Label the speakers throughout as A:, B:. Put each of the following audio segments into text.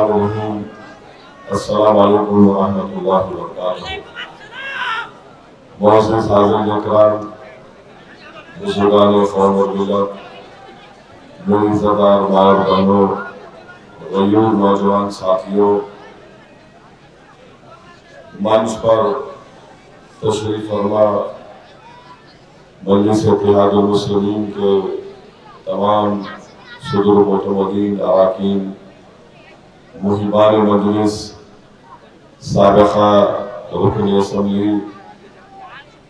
A: बिस्मिल्लाहिर्रहमानिर्रहीम। अस्सलामु अलैकुम वरहमतुल्लाहि वबरकातुहू। मोअज़्ज़िज़ हाज़िरीन इकराम, बुज़ुर्गान क़ौम और मिल्लत, मेरी इज़्ज़तदार माँ और बहनों, गयूर नौजवान साथियों, मंच पर तशरीफ़ फरमा मजलिस इत्तेहादुल मुस्लिमीन के तमाम सदर मुतमदीन अराकीन, मुहिबान मजलिस, साबिक़ा रुकन असम्बली,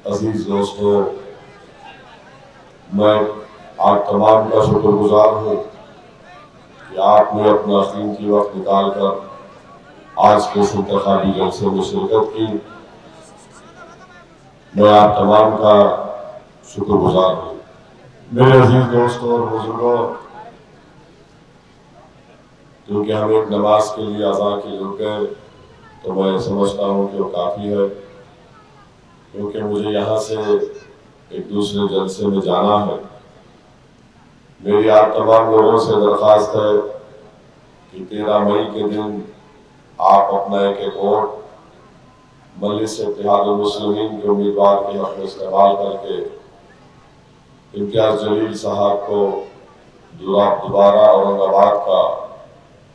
A: अजीज दोस्तों, मैं आप तमाम का शुक्रगुजार हूँ कि आपने अपना कीमती वक्त निकाल कर आज के इस इंतखाबी जलसे में शिरकत की। मैं आप तमाम का शुक्रगुजार हूँ। मेरे अजीज दोस्तों और बुजुर्गों, क्योंकि हम एक नमाज के लिए अज़ान के रुक गए तो मैं समझता हूँ कि वो काफ़ी है, क्योंकि मुझे यहाँ से एक दूसरे जलसे में जाना है। मेरी आप तमाम लोगों से दरख्वास्त है कि 13 मई के दिन आप अपना एक वोट मजलिस इत्तेहादुल मुस्लिमीन के उम्मीदवार के हक़ में इस्तेमाल करके इम्तियाज़ जलील साहब को दोबारा औरंगाबाद का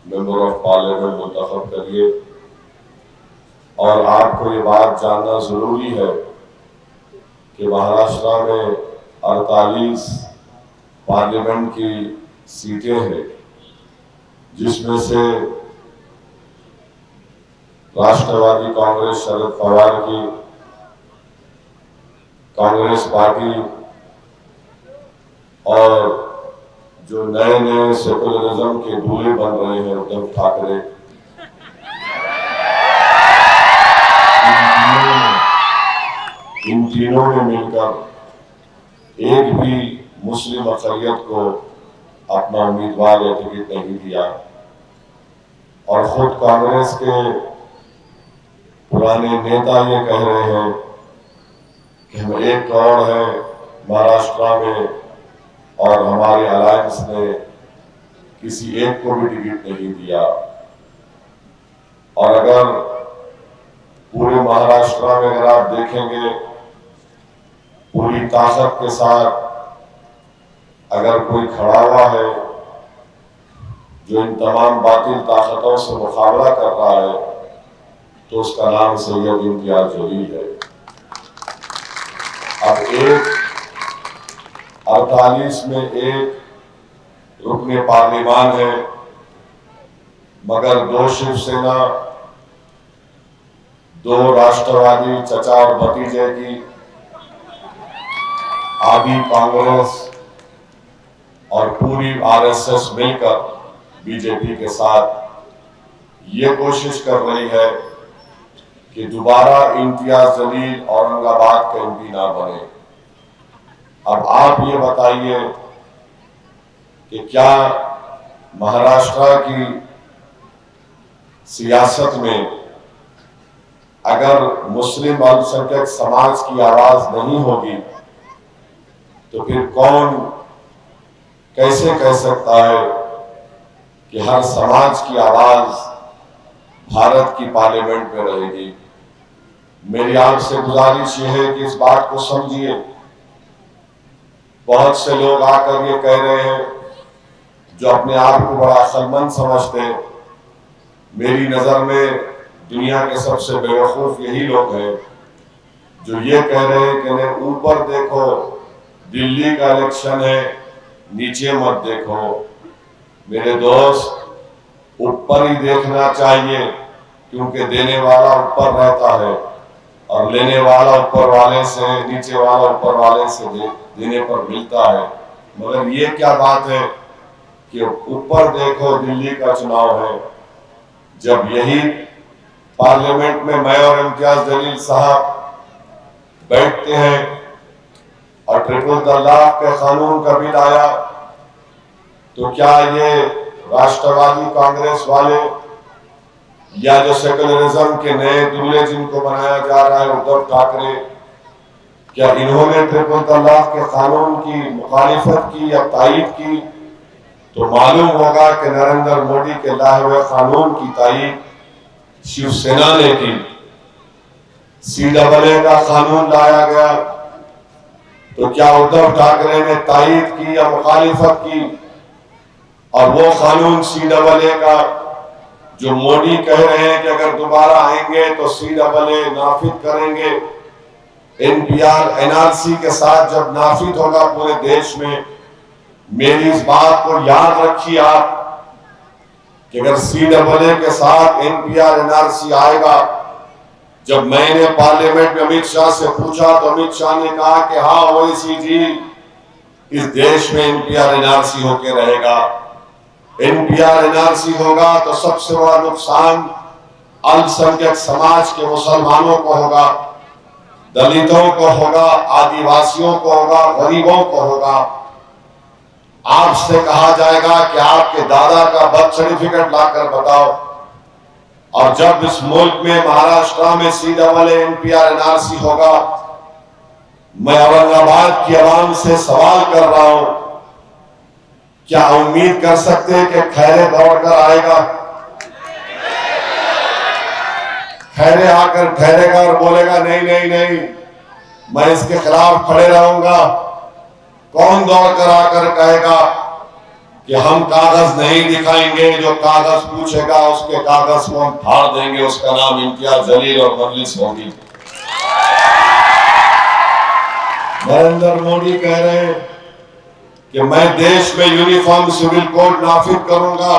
A: मेंबर ऑफ पार्लियामेंट मुंतखब करिए। और आपको ये बात जानना ज़रूरी है कि महाराष्ट्र में 48 पार्लियामेंट की सीटें हैं, जिसमें से राष्ट्रवादी कांग्रेस शरद पवार की कांग्रेस पार्टी और जो नए नए सेकुलरिज्म के दूल्हे बन रहे हैं उद्धव ठाकरे, इन तीनों ने मिलकर एक भी मुस्लिम अक़लियत को अपना उम्मीदवार या टिकट नहीं दिया। और खुद कांग्रेस के पुराने नेता ये कह रहे हैं कि हम 1 करोड़ है महाराष्ट्र में और हमारे अलायंस ने किसी एक को भी टिकट नहीं दिया। और अगर पूरे महाराष्ट्र में अगर आप देखेंगे, पूरी ताकत के साथ अगर कोई खड़ा हुआ है जो इन तमाम बातिल ताकतों से मुकाबला कर रहा है, तो उसका नाम सैयद इम्तियाज जलील है। अब 48 में एक रुकने पार्लिमान है, मगर 2 शिवसेना, 2 राष्ट्रवादी चचा और भतीजे की, आधी कांग्रेस और पूरी आरएसएस मिलकर बीजेपी के साथ ये कोशिश कर रही है कि दोबारा इम्तियाज जलील औरंगाबाद का एमपी ना बने। अब आप ये बताइए कि क्या महाराष्ट्र की सियासत में अगर मुस्लिम अल्पसंख्यक समाज की आवाज नहीं होगी तो फिर कौन कैसे कह सकता है कि हर समाज की आवाज भारत की पार्लियामेंट में रहेगी। मेरी आपसे गुजारिश ये है कि इस बात को समझिए। बहुत से लोग आकर ये कह रहे हैं, जो अपने आप को बड़ा अक्लमंद समझते हैं। मेरी नजर में दुनिया के सबसे बेवकूफ यही लोग हैं जो ये कह रहे हैं कि नहीं, ऊपर देखो, दिल्ली का इलेक्शन है, नीचे मत देखो। मेरे दोस्त, ऊपर ही देखना चाहिए, क्योंकि देने वाला ऊपर रहता है और लेने वाला ऊपर वाले से, नीचे वाला ऊपर वाले से देने पर मिलता है। मगर ये क्या बात है कि ऊपर देखो, दिल्ली का चुनाव है, जब यही पार्लियामेंट में मैं और इम्तियाज जलील साहब बैठते हैं और ट्रिपल तलाक के कानून का बिल आया, तो क्या ये राष्ट्रवादी कांग्रेस वाले या जो सेकुलरिज्म के नए दूल्हे जिनको बनाया जा रहा है उद्धव ठाकरे, क्या इन्होंने ट्रिपल तलाक के कानून की मुखालिफत की या तायीद की? तो मालूम होगा कि नरेंद्र मोदी के लाए हुए कानून की तायीद शिवसेना ने की। CAA का कानून लाया गया तो क्या उद्धव ठाकरे ने तायीद की या मुखालिफत की? और वो कानून CAA का जो मोदी कह रहे हैं कि अगर दोबारा आएंगे तो CAA नाफिज करेंगे, NPR NRC के साथ जब नाफिज होगा पूरे देश में, मेरी इस बात को याद रखिए आप कि अगर CAA के साथ NPR NRC आएगा, जब मैंने पार्लियामेंट में अमित शाह से पूछा तो अमित शाह ने कहा कि हाँ ओवैसी जी, इस देश में NPR NRC होके रहेगा। NPR NRC होगा तो सबसे बड़ा नुकसान अल्पसंख्यक समाज के मुसलमानों को होगा, दलितों को होगा, आदिवासियों को होगा, गरीबों को होगा। आपसे कहा जाएगा कि आपके दादा का बर्थ सर्टिफिकेट लाकर बताओ। और जब इस मुल्क में महाराष्ट्र में CAA NPR NRC होगा, मैं औरंगाबाद की आवाम से सवाल कर रहा हूं, क्या उम्मीद कर सकते हैं कि खैरे दौड़कर आएगा? खैरे आकर ठहरेगा और बोलेगा नहीं नहीं नहीं, मैं इसके खिलाफ खड़े रहूंगा? कौन दौड़कर आकर कहेगा कि हम कागज नहीं दिखाएंगे, जो कागज पूछेगा उसके कागज को हम फाड़ देंगे, उसका नाम इम्तियाज जलील और मजलिस होगी। नरेंद्र मोदी कह रहे हैं कि मैं देश में यूनिफॉर्म सिविल कोड नाफिज करूंगा।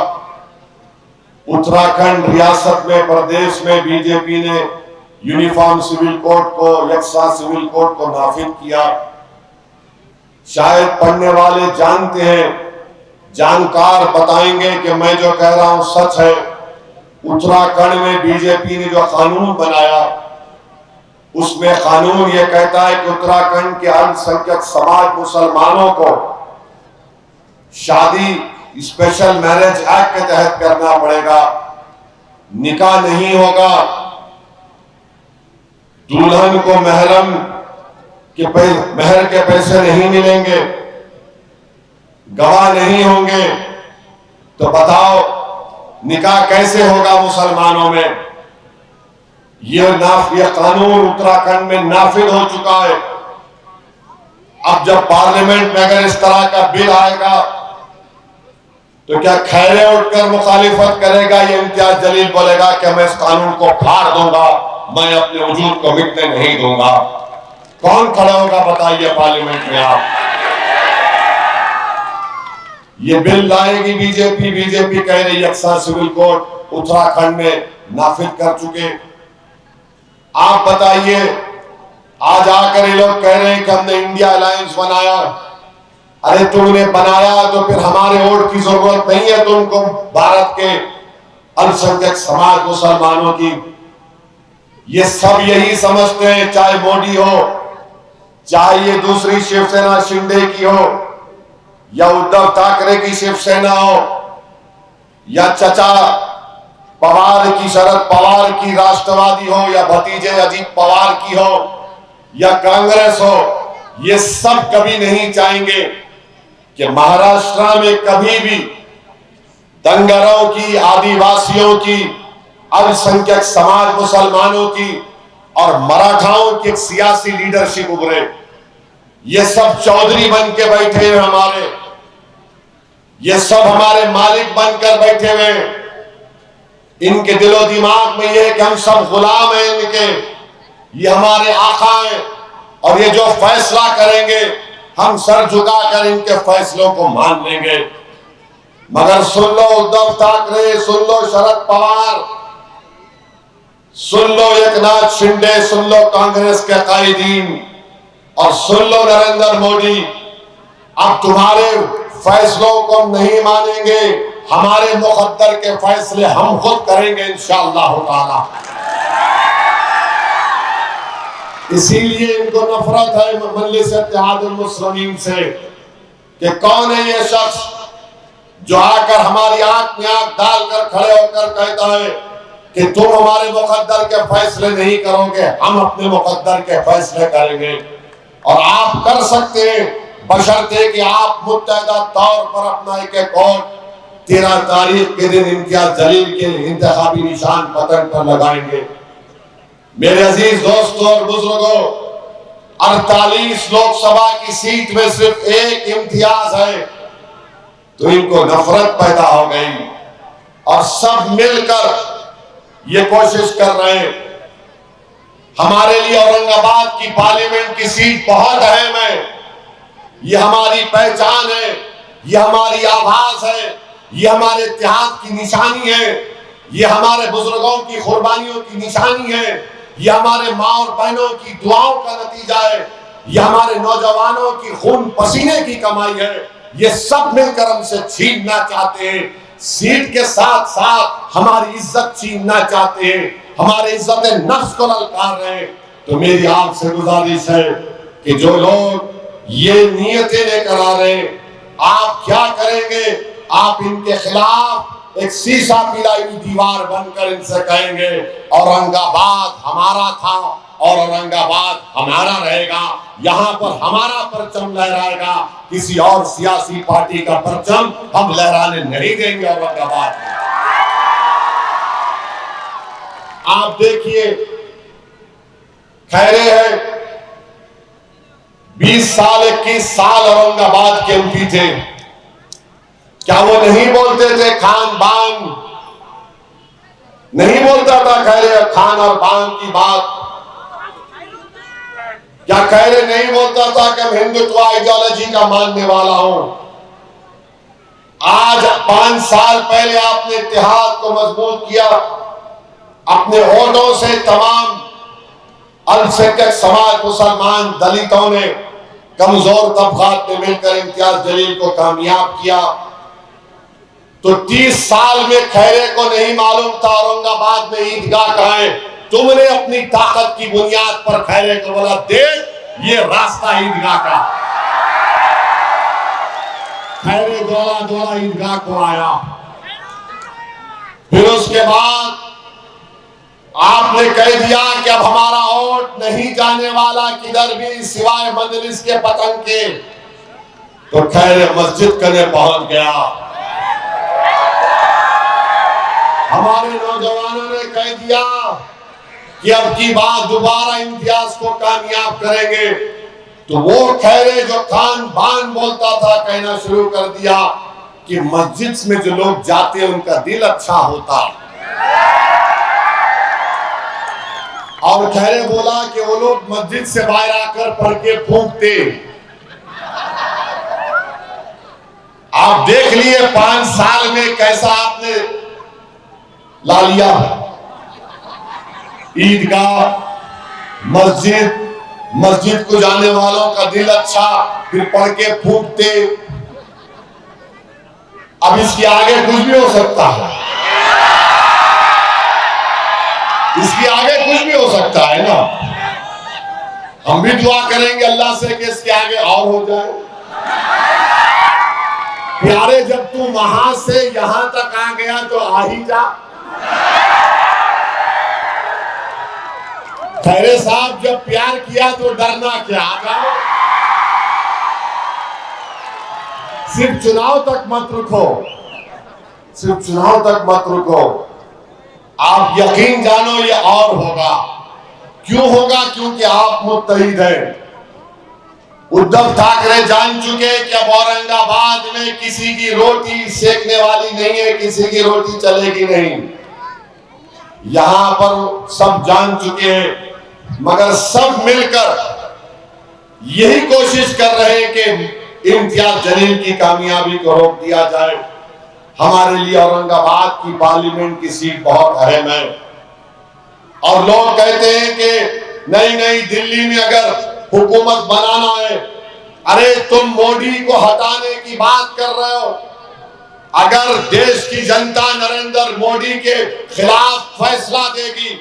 A: उत्तराखंड रियासत में, प्रदेश में बीजेपी ने यूनिफॉर्म सिविल कोड को, यकसा सिविल कोड को नाफिज किया। शायद पढ़ने वाले जानते हैं, जानकार बताएंगे कि मैं जो कह रहा हूं सच है। उत्तराखंड में बीजेपी ने जो कानून बनाया, उसमें कानून यह कहता है कि उत्तराखंड के अल्पसंख्यक समाज मुसलमानों को शादी स्पेशल मैरिज एक्ट के तहत करना पड़ेगा, निकाह नहीं होगा, दुल्हन को महरम के महर के पैसे नहीं मिलेंगे, गवाह नहीं होंगे। तो बताओ निकाह कैसे होगा मुसलमानों में? यह कानून उत्तराखंड में नाफिज हो चुका है। अब जब पार्लियामेंट में अगर इस तरह का बिल आएगा तो क्या खैरे उठकर मुखालिफत करेगा? ये इम्तियाज जलील बोलेगा कि मैं इस कानून को फाड़ दूंगा, मैं अपने वजूद को मिटने नहीं दूंगा। कौन खड़ा होगा बताइए पार्लियामेंट में? आप ये बिल लाएगी बीजेपी। बीजेपी कह रही यकसा सिविल कोड उत्तराखंड में नाफिज कर चुके। आप बताइए, आज आकर ये लोग कह रहे हैं कि हमने इंडिया अलायंस बनाया। अरे तुमने बनाया तो फिर हमारे वोट की जरूरत नहीं है तुमको, भारत के अल्पसंख्यक समाज मुसलमानों की। ये सब यही समझते हैं, चाहे मोदी हो, चाहे ये दूसरी शिवसेना शिंदे की हो, या उद्धव ठाकरे की शिवसेना हो, या चचा पवार की, शरद पवार की राष्ट्रवादी हो, या भतीजे अजीत पवार की हो, या कांग्रेस हो। ये सब कभी नहीं चाहेंगे कि महाराष्ट्र में कभी भी दंगरों की, आदिवासियों की, अल्पसंख्यक समाज मुसलमानों की और मराठाओं की एक सियासी लीडरशिप उभरे। ये सब चौधरी बन के बैठे हैं हमारे, ये सब हमारे मालिक बनकर बैठे हुए। इनके दिलो दिमाग में ये है कि हम सब गुलाम हैं इनके, ये हमारे आका हैं और ये जो फैसला करेंगे हम सर झुकाकर इनके फैसलों को मान लेंगे। मगर सुन लो उद्धव ठाकरे, सुन लो शरद पवार, सुन लो एकनाथ शिंदे, सुन लो कांग्रेस के कायदीन और सुन लो नरेंद्र मोदी, अब तुम्हारे फैसलों को नहीं मानेंगे, हमारे मुकद्दर के फैसले हम खुद करेंगे इंशाअल्लाह ताला। इसीलिए इनको नफरत है मजलिस इत्तेहादुल मुस्लिमीन से कि कौन है ये शख्स जो आकर हमारी आंख में आंख डालकर खड़े होकर कहता है कि तुम हमारे मुकद्दर के फैसले नहीं करोगे, हम अपने मुकद्दर के फैसले करेंगे। और आप कर सकते हैं, बशर्ते कि आप मुत्तहदा तौर पर अपना एक वोट 13 तारीख के दिन इम्तियाज जलील के इंतखाबी निशान पतन पर लगाएंगे। मेरे अजीज दोस्तों और बुजुर्गों, 48 लोकसभा की सीट में सिर्फ एक इम्तियाज है, तो इनको नफरत पैदा हो गई और सब मिलकर ये कोशिश कर रहे हैं। हमारे लिए औरंगाबाद की पार्लियामेंट की सीट बहुत अहम है। ये हमारी पहचान है, ये हमारी आवाज है, ये हमारे इत्तेहाद की निशानी है, ये हमारे बुजुर्गों की कुर्बानियों की निशानी है, ये हमारे माँ और बहनों की दुआओं का नतीजा है, ये हमारे नौजवानों की खून पसीने की कमाई है। ये सब मिलकर हमसे छीनना चाहते हैं। सीट के साथ साथ हमारी इज्जत छीनना चाहते हैं, हमारे इज्जत नफ्स को ललकार रहे हैं। तो मेरी आपसे गुजारिश है कि जो लोग ये नियतें लेकर आ रहे हैं, आप क्या करेंगे? आप इनके खिलाफ एक शीशा पिलाई हुई दीवार बनकर इनसे कहेंगे औरंगाबाद हमारा था और औरंगाबाद हमारा रहेगा। यहाँ पर हमारा परचम लहराएगा, किसी और सियासी पार्टी का परचम हम लहराने नहीं देंगे औरंगाबाद में। आप देखिए, खैरे है 20 साल 21 साल औरंगाबाद के एमपी थे। क्या वो नहीं बोलते थे खान बान? नहीं बोलता था खैरे खान और बान की बात? क्या खैरे नहीं बोलता था कि मैं हिंदुत्व आइडियोलॉजी का मानने वाला हूं? आज 5 साल पहले आपने इत्तेहाद को मजबूत किया, अपने वोटों से तमाम अल्पसंख्यक समाज, मुसलमान, दलितों ने, कमजोर तबकात ने मिलकर इम्तियाज जलील को कामयाब किया। तो 30 साल में खैरे को नहीं मालूम था औरंगाबाद में ईदगाह कहां है। तुमने अपनी ताकत की बुनियाद पर खैरे को बोला, देख ये रास्ता ईदगाह का। खैरे दौड़ा दौड़ा ईदगाह को आया। फिर उसके बाद आपने कह दिया कि अब हमारा वोट नहीं जाने वाला किधर भी सिवाय मजलिस के पतंग के। तो खैरे मस्जिद कने पहुंच गया। हमारे नौजवानों ने कह दिया कि अब की बात दोबारा इम्तियाज को कामयाब करेंगे। तो वो खैरे जो खान बान बोलता था, कहना शुरू कर दिया कि मस्जिद में जो लोग जाते उनका दिल अच्छा होता। और खैरे बोला कि वो लोग मस्जिद से बाहर आकर पढ़ के फूंकते। आप देख लिए 5 साल में कैसा आपने ला लिया। ईदगाह, मस्जिद को जाने वालों का दिल अच्छा, फिर पढ़ के फूंकते। अब इसके आगे कुछ भी हो सकता है, इसके आगे कुछ भी हो सकता है ना। हम भी दुआ करेंगे अल्लाह से कि इसके आगे और हो जाए। प्यारे, जब तू वहां से यहां तक आ गया तो आ ही जा। खैरे साहब, जब प्यार किया तो डरना क्या, आ जाओ। सिर्फ चुनाव तक मत रुको, सिर्फ चुनाव तक मत रुको। आप यकीन जानो ये और होगा। क्यों होगा? क्योंकि आप मुत्तहिद हैं। उद्धव ठाकरे जान चुके कि अब औरंगाबाद में किसी की रोटी सेकने वाली नहीं है, किसी की रोटी चलेगी नहीं। यहां पर सब जान चुके हैं, मगर सब मिलकर यही कोशिश कर रहे हैं कि इम्तियाज जलील की कामयाबी को रोक दिया जाए। हमारे लिए औरंगाबाद की पार्लियामेंट की सीट बहुत अहम है। और लोग कहते हैं कि नहीं नहीं, दिल्ली में अगर हुकूमत बनाना है, अरे तुम मोदी को हटाने की बात कर रहे हो। अगर देश की जनता नरेंद्र मोदी के खिलाफ फैसला देगी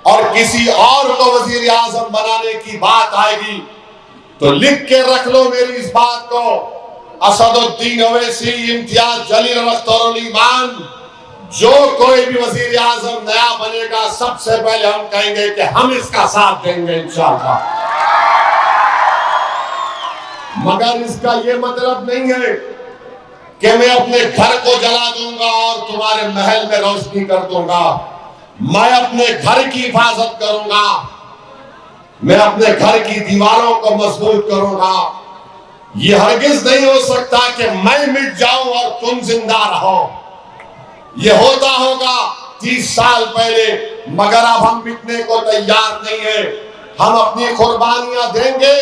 A: और किसी और को वजीर आजम बनाने की बात आएगी, तो लिख के रख लो मेरी इस बात को, असदुद्दीन ओवैसी, इम्तियाज जलील और अख्तरुल ईमान, जो कोई भी वजीर आजम नया बनेगा, सबसे पहले हम कहेंगे कि हम इसका साथ देंगे इंशाअल्लाह। मगर इसका ये मतलब नहीं है कि मैं अपने घर को जला दूंगा और तुम्हारे महल में रोशनी कर दूंगा। मैं अपने घर की हिफाजत करूंगा, मैं अपने घर की दीवारों को मजबूत करूंगा। यह हरगिज नहीं हो सकता कि मैं मिट जाऊं और तुम जिंदा रहो। यह होता होगा 30 साल पहले, मगर अब हम मिटने को तैयार नहीं है। हम अपनी कुर्बानियां देंगे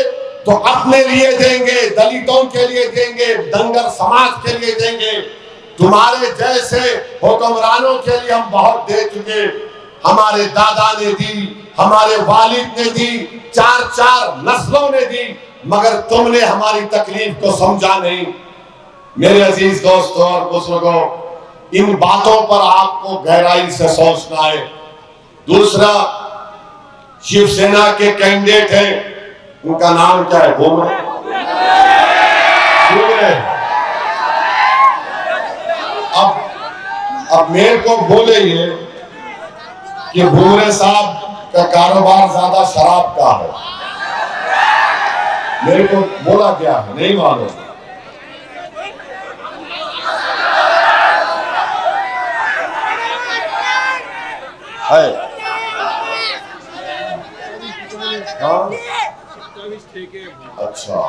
A: तो अपने लिए देंगे, दलितों के लिए देंगे, धनगर समाज के लिए देंगे। तुम्हारे जैसे हुक्मरानों के लिए हम बहुत दे चुके। हमारे दादा ने दी, हमारे वालिद ने दी, 4 नस्लों ने दी, मगर तुमने हमारी तकलीफ को समझा नहीं। मेरे अजीज दोस्तों और बुजुर्गों, इन बातों पर आपको गहराई से सोचना है। दूसरा, शिवसेना के कैंडिडेट हैं, उनका नाम क्या है? भूमरे। अब मेरे को बोले ये कि भूमरे साहब का कारोबार ज्यादा शराब का है। मेरे को बोला क्या है नहीं मालूम है। हाँ? अच्छा,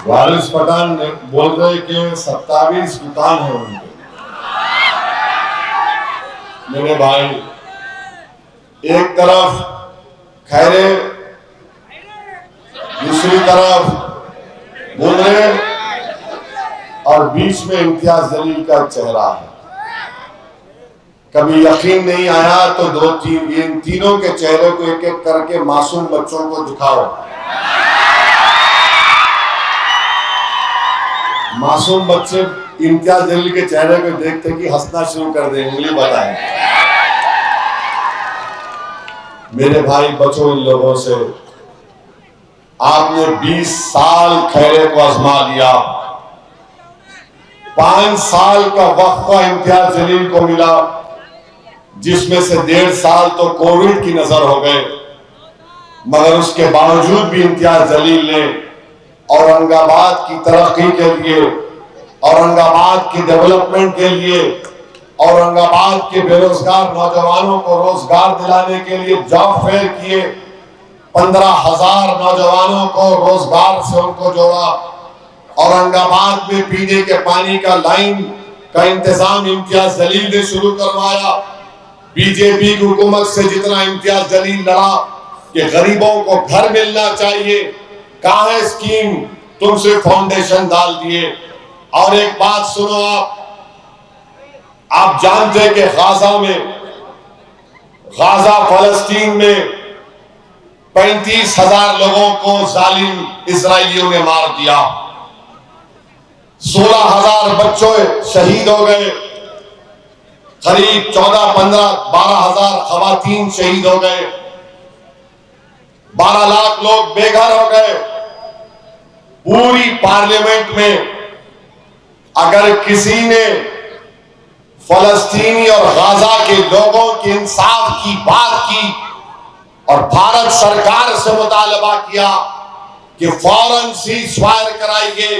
A: वारिस पठान बोल रहे कि 27 दुकान है उनके। मेरे भाई, एक तरफ खैरे, दूसरी तरफ भूमरे और बीच में इम्तियाज जलील का चेहरा है। कभी यकीन नहीं आया तो 2-3 इन तीनों के चेहरे को एक एक करके मासूम बच्चों को दिखाओ। मासूम बच्चे इम्तियाज जलील के चेहरे को देखते कि हंसना शुरू कर दे, उंगली बताएं। मेरे भाई, बचो इन लोगों से। आपने 20 साल खैरे को आजमा लिया। 5 साल का वक्फा इम्तियाज जलील को मिला, जिसमें से 1.5 साल तो कोविड की नजर हो गए। मगर उसके बावजूद भी इम्तियाज जलील ने औरंगाबाद की तरक्की के लिए, औरंगाबाद की डेवलपमेंट के लिए, औरंगाबाद के बेरोजगार नौजवानों को रोजगार दिलाने के लिए जॉब फेयर किए। 15,000 नौजवानों को रोजगार से उनको जोड़ा। औरंगाबाद में पीने के पानी का लाइन का इंतजाम इम्तियाज जलील ने शुरू करवाया। बीजेपी की हुकूमत से जितना इम्तियाज जलील लड़ा कि गरीबों को घर मिलना चाहिए, कहां है स्कीम? तुम सिर्फ फाउंडेशन डाल दिए। और एक बात सुनो, आप जानते हैं कि गाजा फलस्तीन में 35,000 लोगों को जालिम इजरायलियों ने मार दिया। 16,000 बच्चों शहीद हो गए। करीब 12,000 खवातीन शहीद हो गए। 12 लाख लोग बेघर हो गए। पूरी पार्लियामेंट में अगर किसी ने फलस्तीनी और गाजा के लोगों के इंसाफ की बात की और भारत सरकार से मुतालबा किया कि फौरन सीज फायर कराइए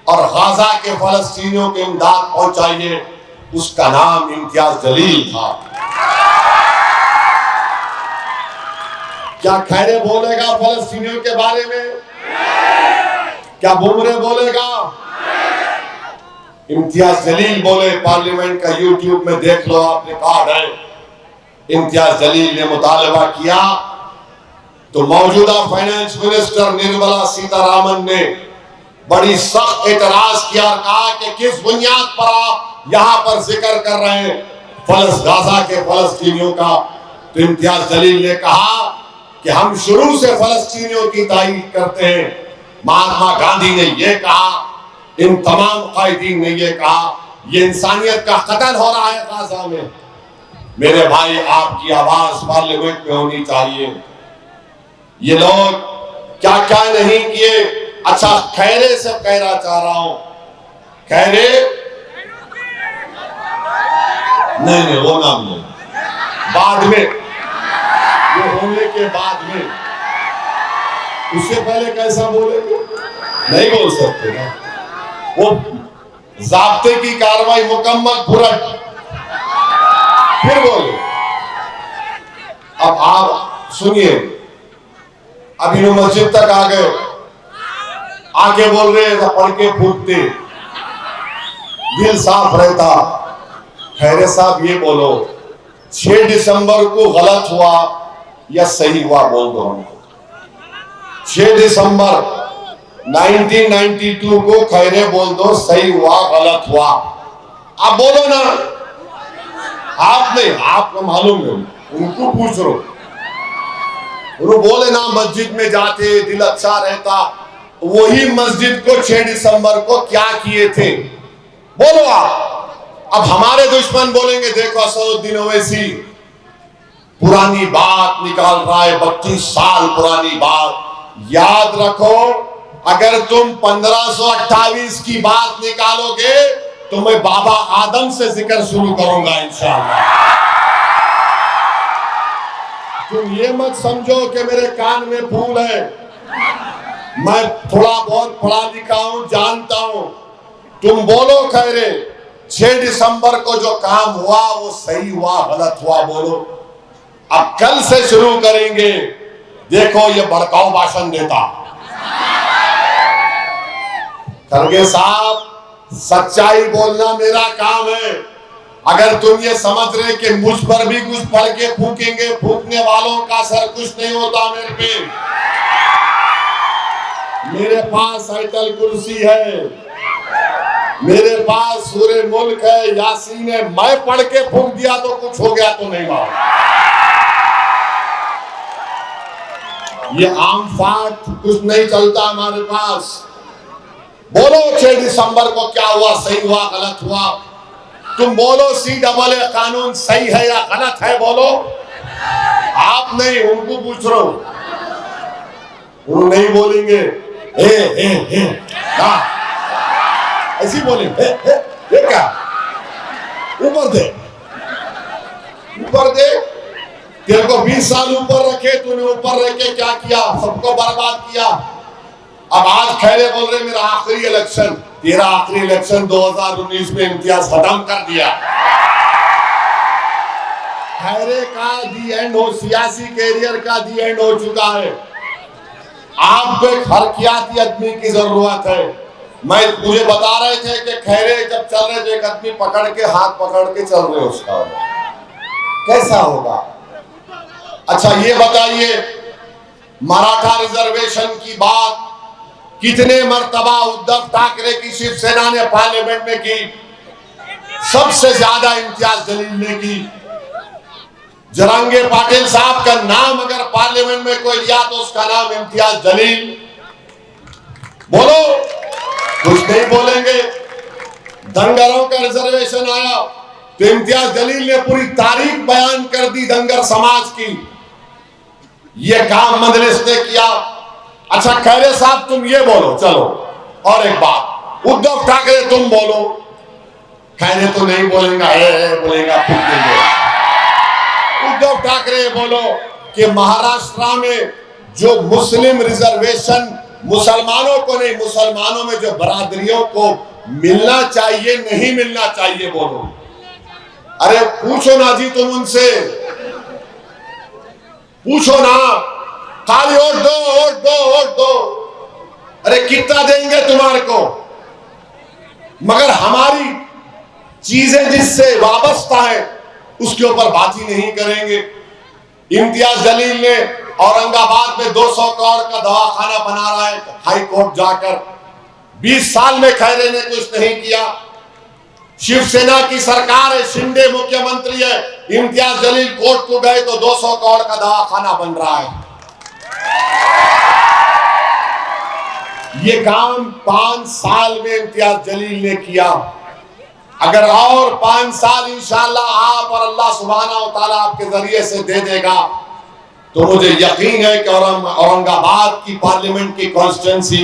A: और गाजा के फलस्तीनियों को इमदाद पहुंचाइए, उसका नाम इम्तियाज जलील था। क्या खैरे बोलेगा फलस्तीनियों के बारे में? क्या भूमरे बोलेगा? इम्तियाज जलील बोले। पार्लियामेंट का यूट्यूब में देख लो, आप, रिकॉर्ड है। इम्तियाज जलील ने मुतालबा किया तो मौजूदा फाइनेंस मिनिस्टर निर्मला सीतारामन ने बड़ी सख्त एतराज किया और कहा कि किस बुनियाद पर आप यहां पर जिक्र कर रहे हैं गाजा के फलस्तीनियों का। तो इम्तियाज जलील ने कहा कि हम शुरू से फलस्तीनियों की तारीफ करते हैं। महात्मा गांधी ने यह कहा, इन तमाम कायदीन ने यह कहा, यह इंसानियत का कत्ल हो रहा है गाजा में। मेरे भाई, आपकी आवाज पार्लियामेंट में होनी चाहिए। ये लोग क्या क्या नहीं किए। अच्छा, खैरे से कहना चाह रहा हूं, खैरे नहीं, वो नाम नहीं, बाद में के बाद में, उससे पहले कैसा बोलेंगे? नहीं बोल सकते ना। वो ज़ाब्ते की कार्रवाई मुकम्मल पूरा, फिर बोले। अब आप सुनिए, अभी वो मस्जिद तक आ गए, आके बोल रहे हैं पढ़ के फूकते, दिल साफ रहता। खैरे साहब ये बोलो, 6 दिसंबर को गलत हुआ या सही हुआ बोल दो हमको। 6 दिसंबर 1992 को खैरे बोल दो, सही हुआ गलत हुआ। आप बोलो ना, आप नहीं, आपको मालूम है, उनको पूछ लो। वो बोले ना मस्जिद में जाते दिल अच्छा रहता, वही मस्जिद को 6 दिसंबर को क्या किए थे बोलो आप। अब हमारे दुश्मन बोलेंगे देखो असदुद्दीन ओवैसी पुरानी बात निकाल रहा है, 32 साल पुरानी बात। याद रखो, अगर तुम 1528 की बात निकालोगे तो मैं बाबा आदम से जिक्र शुरू करूंगा इंशाअल्लाह। तुम ये मत समझो कि मेरे कान में फूल है, मैं थोड़ा बहुत पढ़ा लिखा हूं, जानता हूं। तुम बोलो खैरे 6 दिसंबर को जो काम हुआ वो सही हुआ गलत हुआ बोलो। अब कल से शुरू करेंगे, देखो ये भड़काऊ भाषण देता। खरगे साहब, सच्चाई बोलना मेरा काम है। अगर तुम ये समझ रहे कि मुझ पर भी कुछ पढ़ के फूकेंगे, फूकने वालों का असर कुछ नहीं होता मेरे पे। मेरे पास आयतल कुर्सी है, मेरे पास सूरे मुल्क है, यासीन है। मैं पढ़ के फूक दिया तो कुछ हो गया तो नहीं मालूम। ये आम फाट कुछ नहीं चलता हमारे पास। बोलो 6 दिसंबर को क्या हुआ, सही हुआ गलत हुआ। तुम बोलो CAA कानून सही है या गलत है बोलो। आप नहीं, उनको पूछ रहा हूं, वो नहीं बोलेंगे ऐसी बोले ये क्या, ऊपर दे ऊपर दे। तेरे को 20 साल ऊपर रखे, तूने ऊपर रख के क्या किया, सबको बर्बाद किया। अब आज खैरे बोल रहे मेरा आखिरी इलेक्शन, तेरा आखिरी इलेक्शन 2019 में इम्तियाज खत्म कर दिया। खैरे का दी एंड हो, सियासी कैरियर का दी एंड हो चुका है। आपको एक हरकियाती आदमी की जरूरत है। मुझे बता रहे थे कि खैरे जब चल रहे थे, एक आदमी पकड़ के हाथ पकड़ के चल रहे उसका कैसा होगा? अच्छा ये बताइए, मराठा रिजर्वेशन की बात कितने मर्तबा उद्धव ठाकरे की शिवसेना ने पार्लियामेंट में की, सबसे ज्यादा इम्तियाज जलील ने की। जरांगे पाटिल साहब का नाम अगर पार्लियामेंट में कोई लिया तो उसका नाम इम्तियाज जलील। बोलो, कुछ नहीं बोलेंगे। दंगरों का रिजर्वेशन आया तो इम्तियाज जलील ने पूरी तारीख बयान कर दी दंगर समाज की। यह काम मजलिस ने किया। अच्छा खैरे साहब तुम ये बोलो, चलो और एक बात, उद्धव ठाकरे तुम बोलो। खैरे तो नहीं बोलेगा, बोलेगा उद्धव ठाकरे बोलो कि महाराष्ट्र में जो मुस्लिम रिजर्वेशन मुसलमानों को नहीं, मुसलमानों में जो बरादरियों को मिलना चाहिए नहीं मिलना चाहिए बोलो। अरे पूछो ना जी, तुम उनसे पूछो ना, खाली वोट दो वोट दो वोट दो। अरे कितना देंगे तुम्हारे को, मगर हमारी चीजें जिससे वाबस्ता है उसके ऊपर बात ही नहीं करेंगे। इम्तियाज जलील ने औरंगाबाद में 200 करोड़ का दवाखाना बना रहा है हाई कोर्ट जाकर। 20 साल में खैरे ने कुछ नहीं किया। शिवसेना की सरकार है, शिंदे मुख्यमंत्री है, इम्तियाज जलील कोर्ट को गए तो 200 करोड़ का दवाखाना बन रहा है। ये काम 5 साल में इम्तियाज जलील ने किया। अगर और 5 साल इंशाअल्लाह आप और अल्लाह सुब्हानहू व तआला आपके जरिए से दे देगा तो मुझे यकीन है कि औरंगाबाद की पार्लियामेंट की कॉन्स्टिट्यूंसी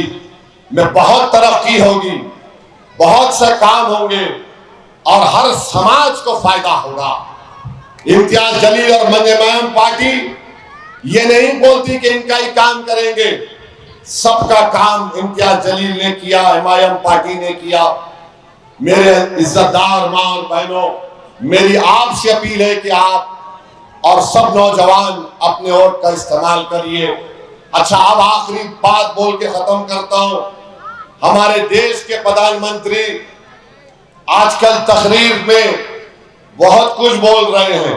A: में बहुत तरक्की होगी, बहुत से काम होंगे और हर समाज को फायदा होगा। इम्तियाज जलील और मंजमैम पार्टी ये नहीं बोलती कि इनका ही काम करेंगे, सबका काम इम्तियाज जलील ने किया, एमआईएम पार्टी ने किया। मेरे इज्जतदार मां और बहनों, मेरी आपसे अपील है कि आप और सब नौजवान अपने वोट का इस्तेमाल करिए। अच्छा, अब आखिरी बात बोल के खत्म करता हूं। हमारे देश के प्रधानमंत्री आजकल तकरीर में बहुत कुछ बोल रहे हैं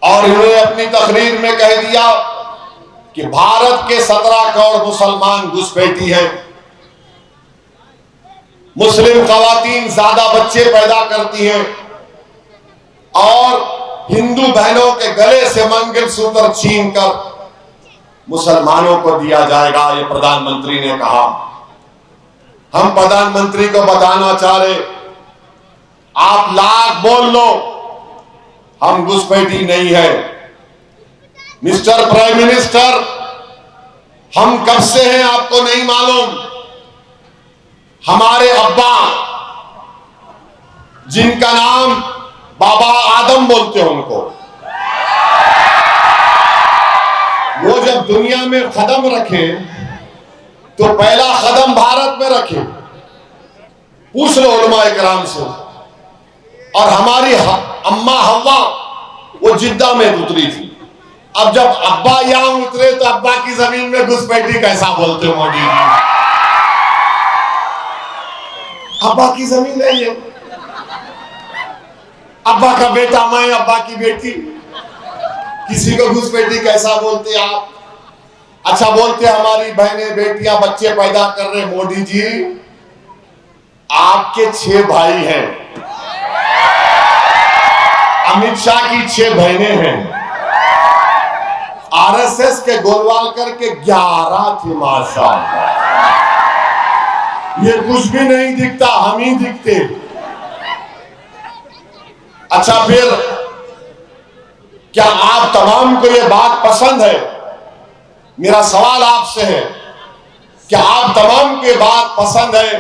A: और इन्होंने अपनी तकरीर में कह दिया कि भारत के 17 करोड़ मुसलमान घुसपैठी हैं, मुस्लिम खवातीन ज्यादा बच्चे पैदा करती हैं और हिंदू बहनों के गले से मंगलसूत्र छीन कर मुसलमानों को दिया जाएगा, ये प्रधानमंत्री ने कहा। हम प्रधानमंत्री को बताना चाह रहे, आप लाख बोल लो, हम घुसपैठी नहीं है। मिस्टर प्राइम मिनिस्टर, हम कब से हैं आपको नहीं मालूम। हमारे अब्बा, जिनका नाम बाबा आदम बोलते हैं उनको, वो जब दुनिया में कदम रखे तो पहला कदम भारत में रखे। पूछ लो उलमाए किराम से। और हमारी अम्मा हव्वा वो जिद्दा में उतरी थी। अब जब अब्बा यहां उतरे तो अब्बा की जमीन में घुसपैठी कैसा बोलते हो मोदी जी? अब्बा की जमीन है ये, अब्बा का बेटा मैं, अब्बा की बेटी, किसी को घुसपैठी कैसा बोलते आप? अच्छा, बोलते हमारी बहनें बेटियां बच्चे पैदा कर रहे। मोदी जी, आपके 6 भाई हैं, अमित शाह की 6 बहनें हैं, आरएसएस के गोलवालकर के 11 थे माशाअल्लाह। ये कुछ भी नहीं दिखता, हम ही दिखते। अच्छा, फिर क्या आप तमाम को ये बात पसंद है? मेरा सवाल आपसे है, क्या आप तमाम को ये बात पसंद है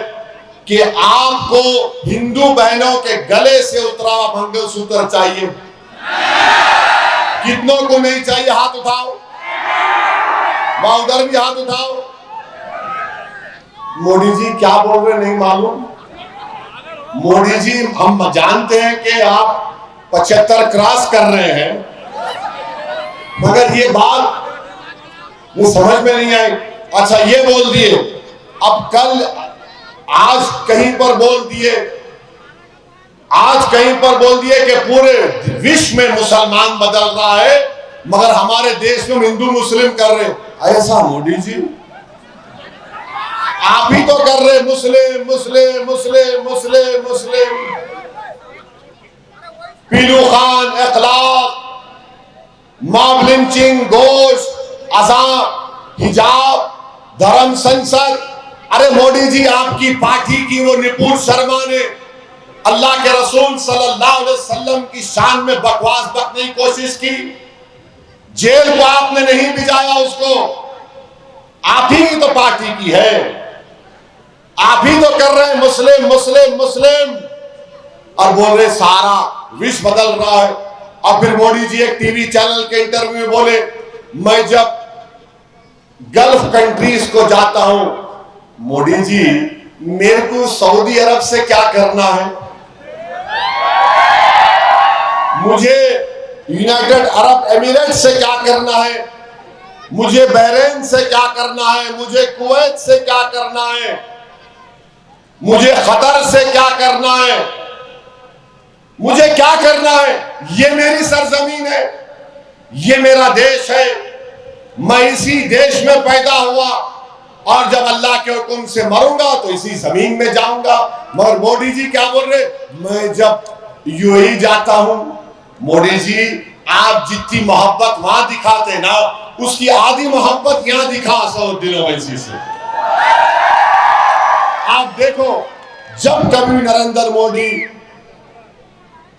A: कि आपको हिंदू बहनों के गले से उतरा हुआ मंगलसूत्र चाहिए? कितनों को नहीं चाहिए? हाथ उठाओ। वहां उधर भी हाथ उठाओ। मोदी जी क्या बोल रहे नहीं मालूम। मोदी जी, हम जानते हैं कि आप 75 क्रॉस कर रहे हैं, मगर ये बात मुझे समझ में नहीं आई। अच्छा, ये बोल दिए, अब कल आज कहीं पर बोल दिए, आज कहीं पर बोल दिए कि पूरे विश्व में मुसलमान बदल रहा है, मगर हमारे देश में हिंदू मुस्लिम कर रहे। ऐसा मोदी जी, आप ही तो कर रहे, मुस्लिम मुस्लिम मुस्लिम मुस्लिम मुस्लिम। पीलू खान, इखलाक, मॉब लिंचिंग, गोश्त, अज़ान, हिजाब, धर्म संसद। अरे मोदी जी, आपकी पार्टी की वो निपुण शर्मा ने अल्लाह के रसूल सल्लल्लाहु अलैहि वसल्लम की शान में बकवास बकने की कोशिश की, जेल को आपने नहीं भिजाया उसको। आप ही तो पार्टी की है, आप ही तो कर रहे हैं मुस्लिम मुस्लिम मुस्लिम और बोल रहे सारा विश्व बदल रहा है। और फिर मोदी जी एक टीवी चैनल के इंटरव्यू में बोले, मैं जब गल्फ कंट्रीज को जाता हूं, मोदी जी मेरे को सऊदी अरब से क्या करना है, मुझे यूनाइटेड अरब एमिरेट से क्या करना है, मुझे बहरीन से क्या करना है, मुझे कुवैत से क्या करना है, मुझे कतर से क्या करना है, मुझे क्या करना है? ये मेरी सरजमीन है, ये मेरा देश है, मैं इसी देश में पैदा हुआ और जब अल्लाह के हुक्म से मरूंगा तो इसी जमीन में जाऊंगा। मगर मोदी जी क्या बोल रहे, मैं जब यूएई जाता हूं, मोदी जी आप जितनी मोहब्बत वहां दिखाते ना, उसकी आधी मोहब्बत यहां दिखा 100 दिनों में से। आप देखो, जब कभी नरेंद्र मोदी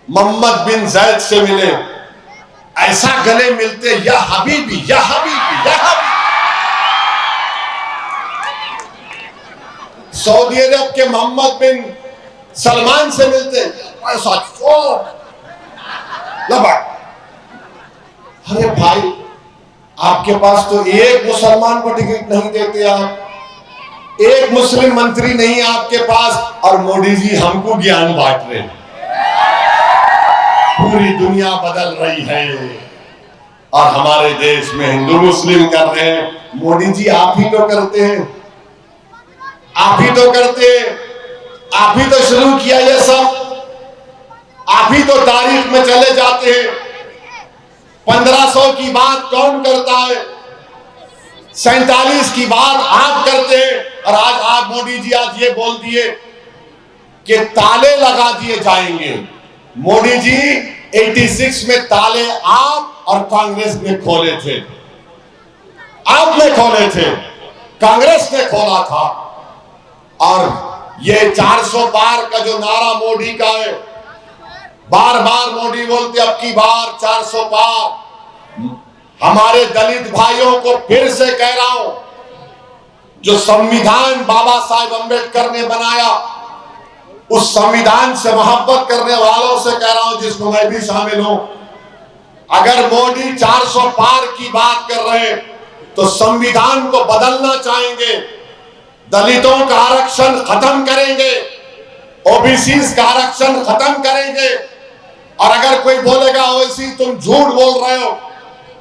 A: मोहम्मद बिन जैद से मिले, ऐसा गले मिलते, या हबीबी या हबीबी या हबीबी। सऊदी अरब के मोहम्मद बिन सलमान से मिलते, ऐसा चोर लबा। अरे भाई, आपके पास तो एक मुसलमान को टिकट नहीं देते आप, एक मुस्लिम मंत्री नहीं आपके पास, और मोदी जी हमको ज्ञान बांट रहे हैं। पूरी दुनिया बदल रही है और हमारे देश में हिंदू मुस्लिम कर रहे हैं। मोदी जी आप ही तो करते हैं, आप ही तो करते हैं, आप ही तो शुरू किया ये सब, आप ही तो तारीख में चले जाते हैं। 1500 की बात कौन करता है, 47 की बात आप करते हैं, और आज आप मोदी जी आज ये बोल दिए कि ताले लगा दिए जाएंगे। मोदी जी 86 में ताले आप और कांग्रेस ने खोले थे, आपने खोले थे, कांग्रेस ने खोला था। और ये 400 पार का जो नारा मोदी का है, बार बार मोदी बोलते अब की बार 400 पार। हमारे दलित भाइयों को फिर से कह रहा हूं, जो संविधान बाबा साहेब अम्बेडकर ने बनाया, उस संविधान से मोहब्बत करने वालों से कह रहा हूं, जिसमें मैं भी शामिल हूं, अगर मोदी 400 पार की बात कर रहे हैं तो संविधान को बदलना चाहेंगे, दलितों का आरक्षण खत्म करेंगे, ओबीसी का आरक्षण खत्म करेंगे। और अगर कोई बोलेगा ओवैसी तुम झूठ बोल रहे हो,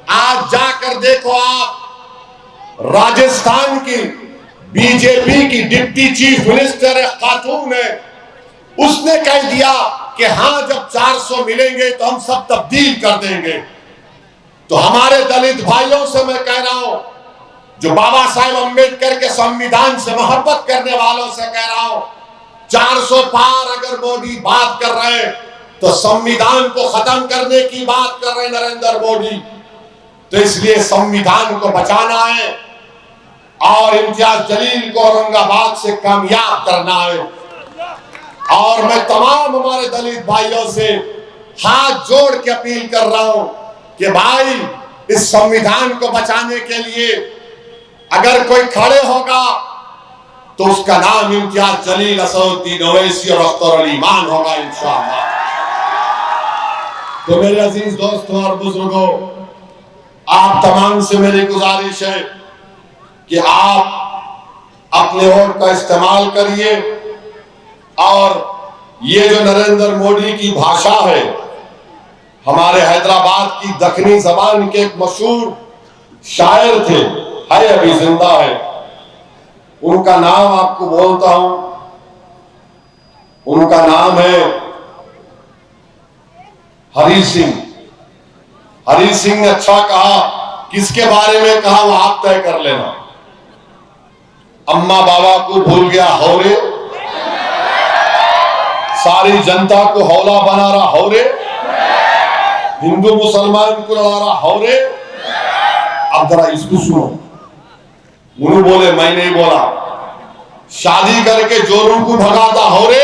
A: आज जाकर देखो आप, राजस्थान की बीजेपी की डिप्टी चीफ मिनिस्टर खातून है, उसने कह दिया कि हाँ जब 400 मिलेंगे तो हम सब तब्दील कर देंगे। तो हमारे दलित भाइयों से मैं कह रहा हूं, जो बाबा साहेब अम्बेडकर के संविधान से मोहब्बत करने वालों से कह रहा हूं, 400 पार अगर मोदी बात कर रहे हैं तो संविधान को खत्म करने की बात कर रहे नरेंद्र मोदी। तो इसलिए संविधान को बचाना है और इम्तियाज जलील को औरंगाबाद से कामयाब करना है। और मैं तमाम हमारे दलित भाइयों से हाथ जोड़ के अपील कर रहा हूं कि भाई इस संविधान को बचाने के लिए अगर कोई खड़े होगा तो उसका नाम इम्तियाज जलील, असदुद्दीन ओवैसी और अख्तर अली ईमान होगा इंशाअल्लाह। तो मेरे अजीज दोस्तों और बुजुर्गों, आप तमाम से मेरी गुजारिश है कि आप अपने वोट का इस्तेमाल करिए। और ये जो नरेंद्र मोदी की भाषा है, हमारे हैदराबाद की दखनी जबान के एक मशहूर शायर थे, है अभी जिंदा है, उनका नाम आपको बोलता हूं, उनका नाम है हरी सिंह। हरी सिंह ने अच्छा कहा, किसके बारे में कहा वो आप तय कर लेना। अम्मा बाबा को भूल गया हौरे, सारी जनता को हौला बना रहा हौरे, हिंदू मुसलमान को लड़ा रहा हौरे। अब जरा इसको सुनो, उन्होंने बोले मैं नहीं बोला, शादी करके जोरों को भगाता हौरे,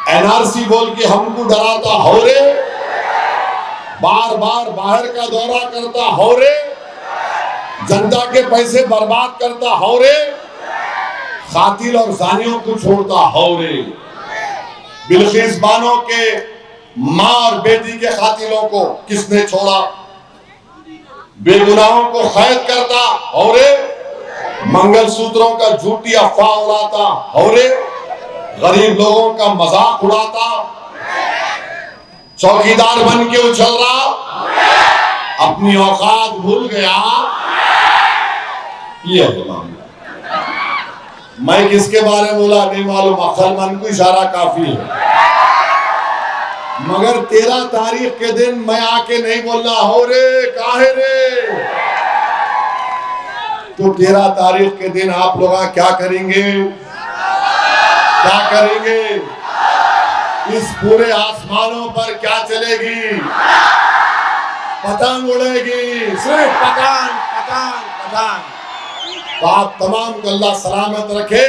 A: एनआरसी बोल के हमको डराता हौरे, बार बार बाहर का दौरा करता हौरे, जनता के पैसे बर्बाद करता हौरे, कातिल और जानियों को छोड़ता हौरे। बिल्किस बानो के मां और बेटी के कातिलों को किसने छोड़ा, बेगुनाहों को कैद करता हौरे, मंगलसूत्रों का झूठी अफवाह उड़ाता हौरे, गरीब लोगों का मजाक उड़ाता, चौकीदार बन के उछल रहा, अपनी औकात भूल गया। ये है मामला। मैं किसके बारे में बोला नहीं मालूम, अक्लमंद को इशारा काफी है। मगर 13 तारीख के दिन मैं आके नहीं बोलना हो रे काहे रे। तो 13 तारीख के दिन आप लोग क्या करेंगे, क्या करेंगे? इस पूरे आसमानों पर क्या चलेगी? पतंग उड़ेगी, सिर्फ पतंग पतंग पतंग। तो आप तमाम को अल्लाह सलामत रखे।